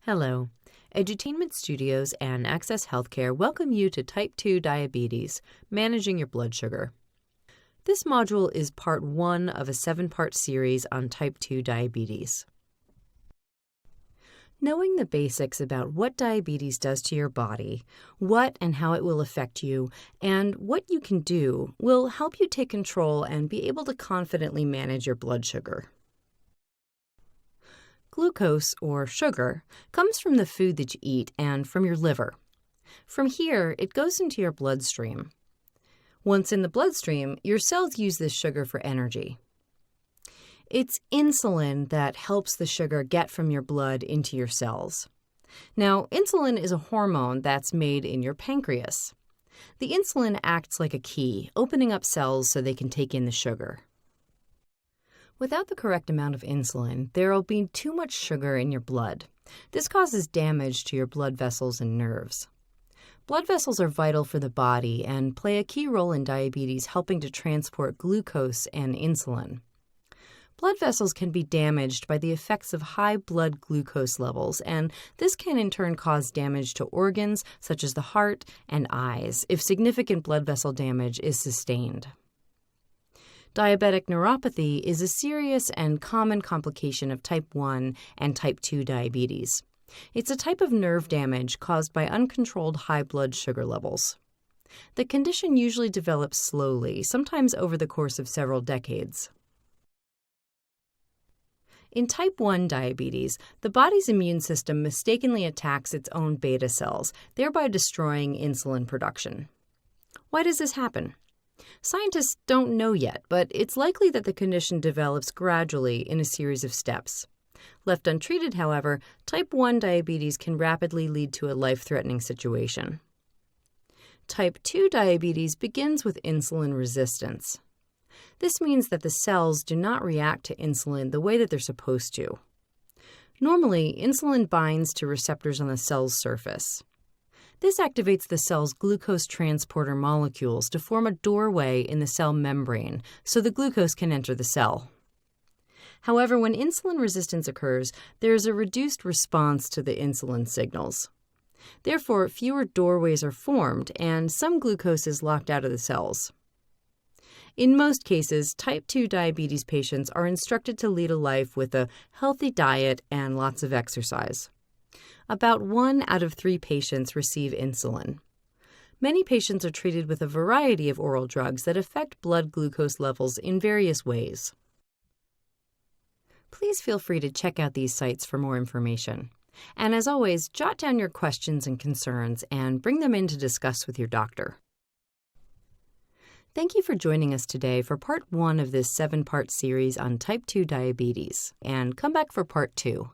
Hello. Edutainment Studios and Access Healthcare welcome you to Type 2 Diabetes, Managing Your Blood Sugar. This module is part 1 of a 7-part series on Type 2 diabetes. Knowing the basics about what diabetes does to your body, what and how it will affect you, and what you can do will help you take control and be able to confidently manage your blood sugar. Glucose, or sugar, comes from the food that you eat and from your liver. From here, it goes into your bloodstream. Once in the bloodstream, your cells use this sugar for energy. It's insulin that helps the sugar get from your blood into your cells. Now, insulin is a hormone that's made in your pancreas. The insulin acts like a key, opening up cells so they can take in the sugar. Without the correct amount of insulin, there will be too much sugar in your blood. This causes damage to your blood vessels and nerves. Blood vessels are vital for the body and play a key role in diabetes, helping to transport glucose and insulin. Blood vessels can be damaged by the effects of high blood glucose levels, and this can in turn cause damage to organs such as the heart and eyes if significant blood vessel damage is sustained. Diabetic neuropathy is a serious and common complication of type 1 and type 2 diabetes. It's a type of nerve damage caused by uncontrolled high blood sugar levels. The condition usually develops slowly, sometimes over the course of several decades. In type 1 diabetes, the body's immune system mistakenly attacks its own beta cells, thereby destroying insulin production. Why does this happen? Scientists don't know yet, but it's likely that the condition develops gradually in a series of steps. Left untreated, however, type 1 diabetes can rapidly lead to a life-threatening situation. Type 2 diabetes begins with insulin resistance. This means that the cells do not react to insulin the way that they're supposed to. Normally, insulin binds to receptors on the cell's surface. This activates the cell's glucose transporter molecules to form a doorway in the cell membrane so the glucose can enter the cell. However, when insulin resistance occurs, there is a reduced response to the insulin signals. Therefore, fewer doorways are formed and some glucose is locked out of the cells. In most cases, type 2 diabetes patients are instructed to lead a life with a healthy diet and lots of exercise. About 1 out of 3 patients receive insulin. Many patients are treated with a variety of oral drugs that affect blood glucose levels in various ways. Please feel free to check out these sites for more information. And as always, jot down your questions and concerns and bring them in to discuss with your doctor. Thank you for joining us today for part 1 of this 7-part series on type 2 diabetes, and come back for part 2.